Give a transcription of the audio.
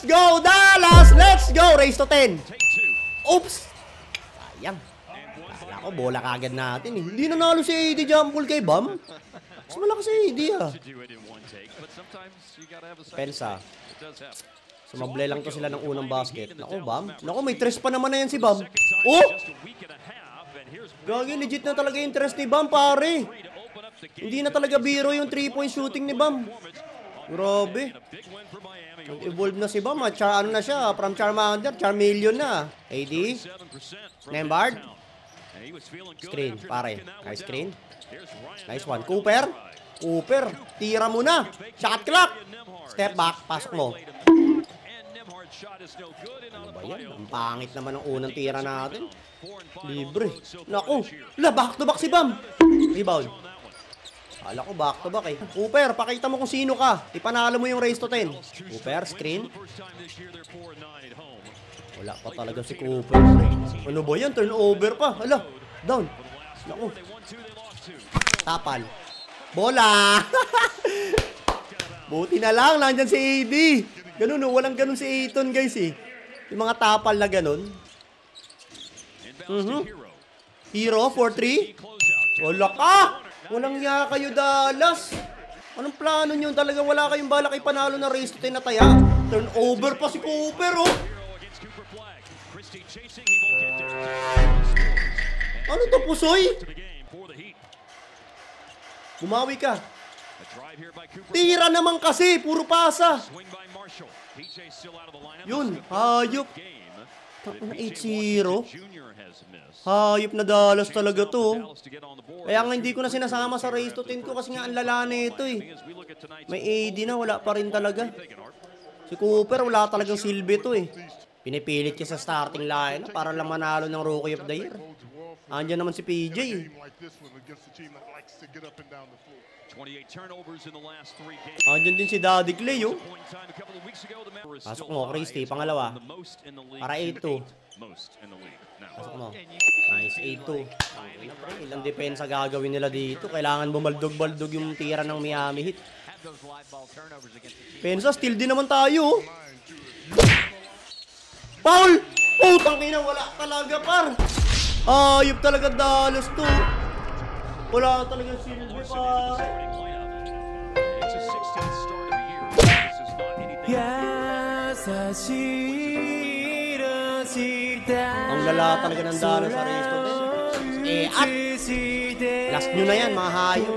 Let's go, Dallas! Let's go! Race to 10. Oops! Sayang. Kala ko, bola kagad natin eh. Hindi nanalo si AD Jumble kay Bam. Mas malakas si AD ah. Pensa. Sumablay lang to sila ng unang basket. Naku, Bam. Naku, may tres pa naman na yan si Bam. Oh! Gagi, legit na talaga yung tres ni Bam, pare. Hindi na talaga biro yung 3-point shooting ni Bam. Grabe. Evolve na si Bam. Ano na siya? From Charmander, Charmeleon na. AD. Nembard. Screen, pare. Nice screen. Nice one. Cooper. Cooper. Tira mo na. Shot clock. Step back. Pasok mo. Ano ba yan? Ang pangit naman ang unang tira natin. Libre. Naku. Back to back si Bam. Rebound. Kala ko back to back eh. Cooper, pakita mo kung sino ka. Ipanalo mo yung race to 10. Cooper, screen. Wala pa talaga si Cooper. Ano ba yan? Turnover pa. Hala. Down. Naku. Tapal. Bola. Buti na lang. Nandyan si AD. Ganun no. Walang ganun si Ayton guys eh. Yung mga tapal na ganun. Hero, 4-3. Wala ka. Walang ya kayo, Dallas. Anong plano nyo? Talagang wala kayong balak ipanalo na race to 10 na taya. Turnover pa si Cooper, oh. Ano to, pusoy? Bumawi ka. Tira naman kasi. Puro pasa. Yun, hayop. 8-0. Hayop na Dallas talaga to. Kaya nga hindi ko na sinasama sa race to 10 ko kasi nga ang lala nito eh. May AD na, wala pa rin talaga. Si Cooper, wala talagang silbi to eh. Pinipilit niya sa starting line para lang manalo ng Rookie of the Year. Andiyan naman si PJ eh. Andiyan din si Daddy Clay oh. Pasok mo, Christy, pangalawa. Para 8-2. Pasok mo. Nice, 8-2. Ilang depensa gagawin nila dito. Kailangan bumaldog-baldog yung tira ng Miami Heat. Pensa, still din naman tayo. Foul! Putang ina, wala talaga par. Ayop talaga Dallas to. Wala talaga silbi par. Ang lala talaga ng Dallas sa race to 10. At last nyo na yan, mga hayop.